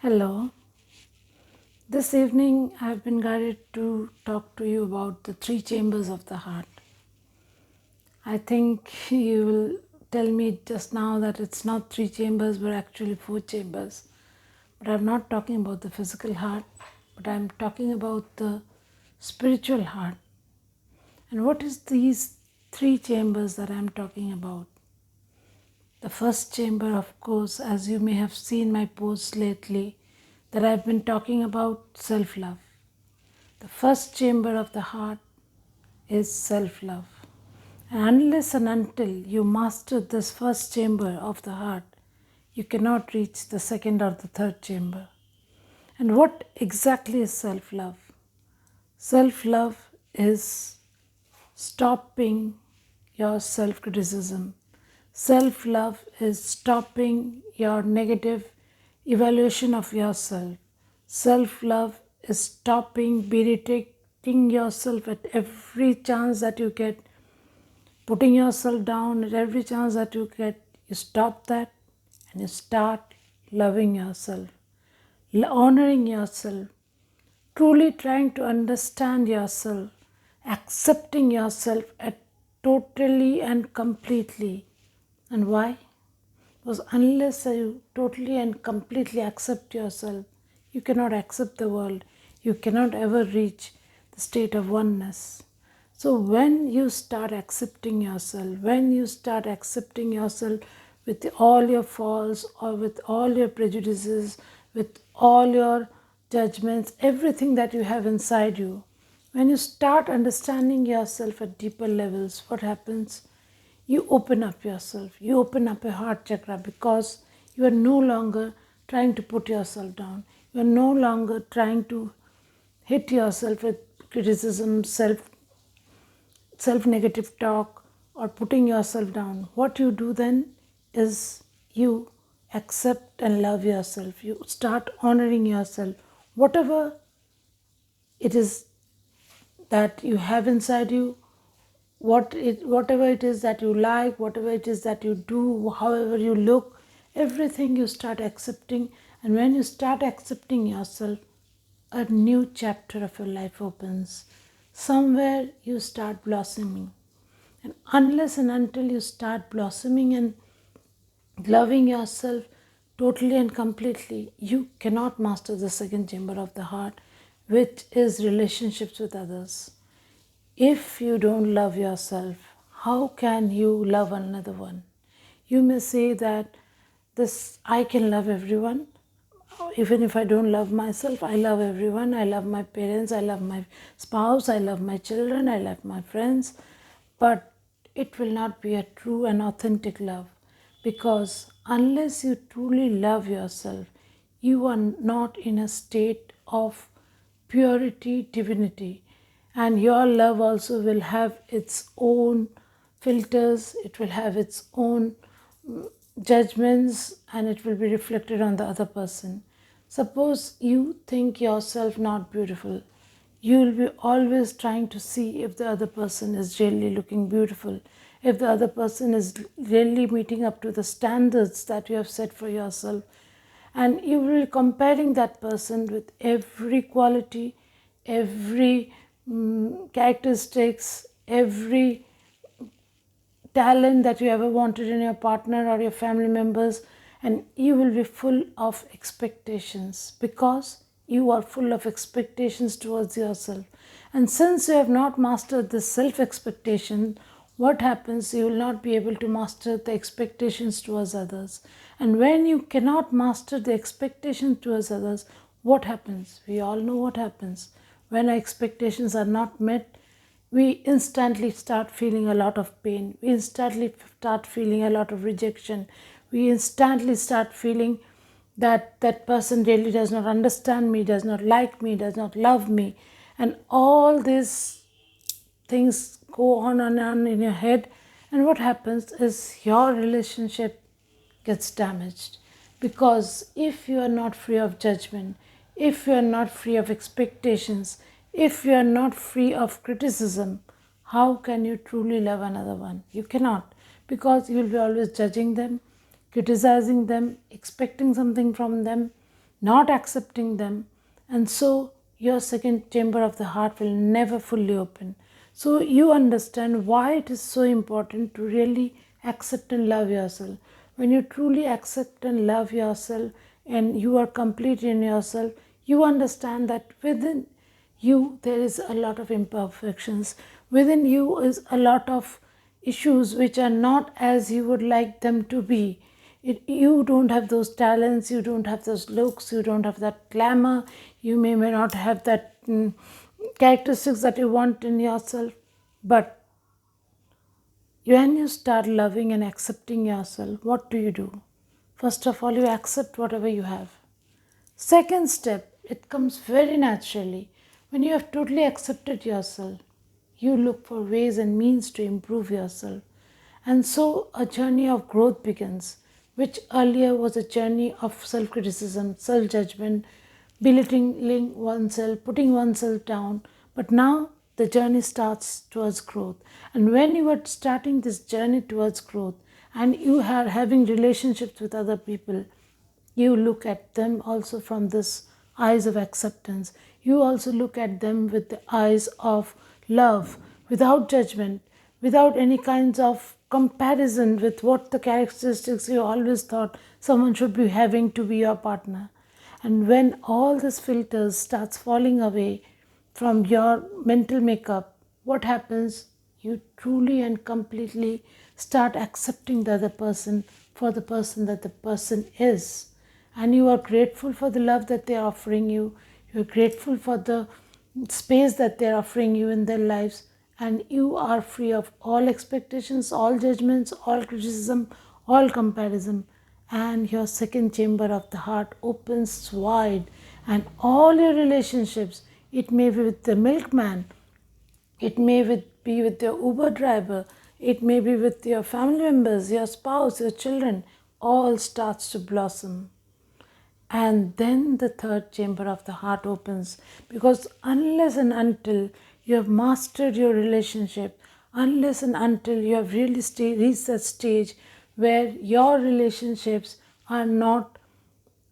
Hello. This evening I have been guided to talk to you about the three chambers of the heart. I think you will tell me just now that it's not three chambers but actually four chambers. But I'm not talking about the physical heart, but I'm talking about the spiritual heart. And what is these three chambers that I'm talking about? The first chamber, of course, as you may have seen my posts lately, that I've been talking about self love. The first chamber of the heart is self love. And unless and until you master this first chamber of the heart, you cannot reach the second or the third chamber. And what exactly is self love? Self love is stopping your self criticism. Self love is stopping your negative evaluation of yourself. Self love is stopping berating yourself at every chance that you get, putting yourself down at every chance that you get. You stop that and you start loving yourself, honoring yourself, truly trying to understand yourself, accepting yourself at totally and completely. And why? Because unless you totally and completely accept yourself, you cannot accept the world. You cannot ever reach the state of oneness. So, when you start accepting yourself, when you start accepting yourself with all your faults or with all your prejudices, with all your judgments, everything that you have inside you, when you start understanding yourself at deeper levels, what happens? You open up yourself, you open up your heart chakra because you are no longer trying to put yourself down. You are no longer trying to hit yourself with criticism, self negative talk, or putting yourself down. What you do then is you accept and love yourself. You start honoring yourself. Whatever it is that you have inside you, whatever it is that you like, whatever it is that you do, however you look, everything you start accepting. And when you start accepting yourself, a new chapter of your life opens. Somewhere you start blossoming. And unless and until you start blossoming and loving yourself totally and completely, you cannot master the second chamber of the heart, which is relationships with others. If you don't love yourself, how can you love another one? You may say that this I can love everyone. Even if I don't love myself, I love everyone. I love my parents, I love my spouse, I love my children, I love my friends. But it will not be a true and authentic love because unless you truly love yourself, you are not in a state of purity, divinity. And your love also will have its own filters, it will have its own judgments, and it will be reflected on the other person. Suppose you think yourself not beautiful, you will be always trying to see if the other person is really looking beautiful, if the other person is really meeting up to the standards that you have set for yourself. And you will be comparing that person with every quality, every characteristics, every talent that you ever wanted in your partner or your family members, and you will be full of expectations because you are full of expectations towards yourself. And since you have not mastered this self expectation, what happens? You will not be able to master the expectations towards others. And when you cannot master the expectations towards others, what happens? We all know what happens. When our expectations are not met, we instantly start feeling a lot of pain. We instantly start feeling a lot of rejection. We instantly start feeling that that person really does not understand me, does not like me, does not love me. And all these things go on and on in your head. And what happens is your relationship gets damaged. Because if you are not free of judgment, if you are not free of expectations, if you are not free of criticism, how can you truly love another one? You cannot, because you will be always judging them, criticizing them, expecting something from them. not accepting them, and so your second chamber of the heart will never fully open. So you understand why it is so important to really accept and love yourself. When you truly accept and love yourself and you are complete in yourself, you understand that within you there is a lot of imperfections. Within you is a lot of issues which are not as you would like them to be. You don't have those talents, you don't have those looks, you don't have that glamour, you may not have that characteristics that you want in yourself. But when you start loving and accepting yourself, what do? First of all, you accept whatever you have. Second step, it comes very naturally. When you have totally accepted yourself, you look for ways and means to improve yourself. And so a journey of growth begins, which earlier was a journey of self criticism, self judgment, belittling oneself, putting oneself down. But now the journey starts towards growth. And when you are starting this journey towards growth and you are having relationships with other people, you look at them also from this eyes of acceptance. You also look at them with the eyes of love, without judgment, without any kinds of comparison with what the characteristics you always thought someone should be having to be your partner. And when all these filters starts falling away from your mental makeup, what happens? You truly and completely start accepting the other person for the person that the person is. And you are grateful for the love that they are offering you. You're grateful for the space that they're offering you in their lives. And you are free of all expectations, all judgments, all criticism, all comparison. And your second chamber of the heart opens wide, and all your relationships, it may be with the milkman, it may be with your Uber driver, it may be with your family members, your spouse, your children, all starts to blossom. And then the third chamber of the heart opens, because unless and until you have mastered your relationship, unless and until you have really reached that stage where your relationships are not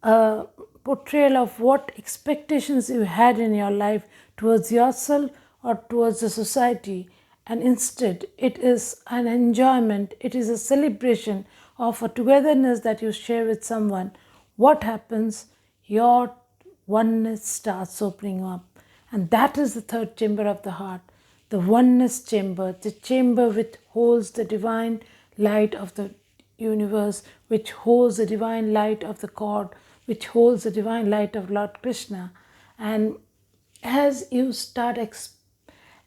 a portrayal of what expectations you had in your life towards yourself or towards the society, and instead it is an enjoyment, it is a celebration of a togetherness that you share with someone, what happens? Your oneness starts opening up. And that is the third chamber of the heart, the oneness chamber, the chamber which holds the divine light of the universe, which holds the divine light of the God, which holds the divine light of Lord Krishna. And as you start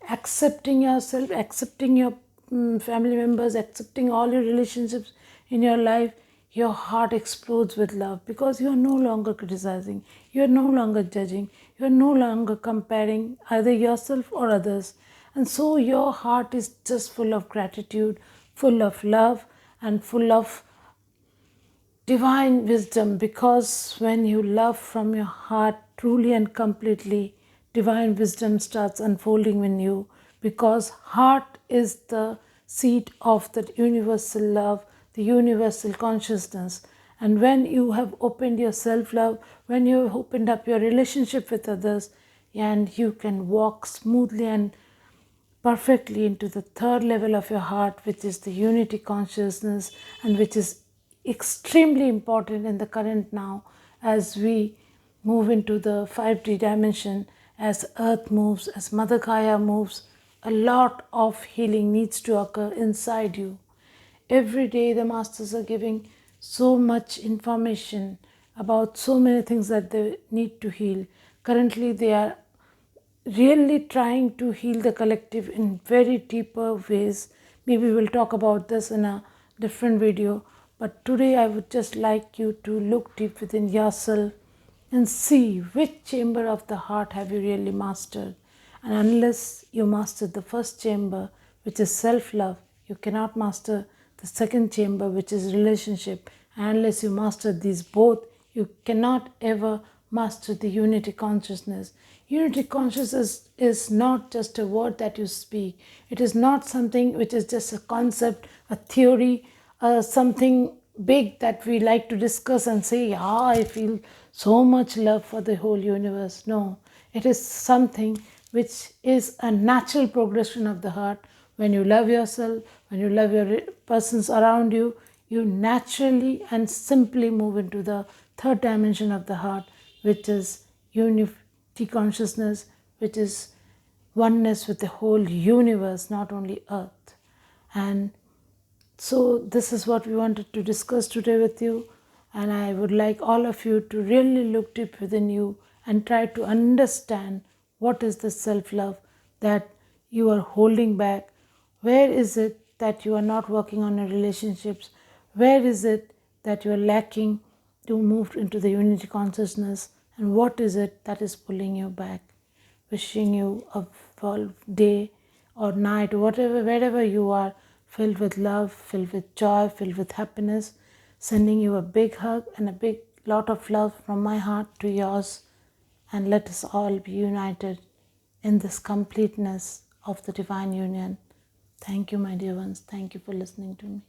accepting yourself, accepting your family members, accepting all your relationships in your life, your heart explodes with love, because you are no longer criticizing, you are no longer judging, you are no longer comparing either yourself or others. And so your heart is just full of gratitude, full of love, and full of divine wisdom, because when you love from your heart truly and completely, divine wisdom starts unfolding in you, because heart is the seat of that universal love, the universal consciousness. And when you have opened your self love, when you have opened up your relationship with others, and you can walk smoothly and perfectly into the third level of your heart, which is the unity consciousness, and which is extremely important in the current now as we move into the 5D dimension, as earth moves, as Mother Gaia moves. A lot of healing needs to occur inside you. Every day the masters are giving so much information about so many things that they need to heal. Currently they are really trying to heal the collective in very deeper ways. Maybe we'll talk about this in a different video. But today I would just like you to look deep within yourself and see which chamber of the heart have you really mastered. And unless you master the first chamber, which is self-love, you cannot master the second chamber, which is relationship. And unless you master these both, you cannot ever master the unity consciousness. Unity consciousness is not just a word that you speak. It is not something which is just a concept, a theory, something big that we like to discuss and say, yeah, I feel so much love for the whole universe. No, it is something which is a natural progression of the heart. When you love yourself, when you love your persons around you, you naturally and simply move into the third dimension of the heart, which is unity consciousness, which is oneness with the whole universe, not only earth. And so, this is what we wanted to discuss today with you. And I would like all of you to really look deep within you and try to understand what is the self love that you are holding back. Where is it that you are not working on your relationships? Where is it that you are lacking to move into the unity consciousness? And what is it that is pulling you back? Wishing you a full day or night, whatever, wherever you are, filled with love, filled with joy, filled with happiness. Sending you a big hug and a big lot of love from my heart to yours. And let us all be united in this completeness of the divine union. Thank you, my dear ones. Thank you for listening to me.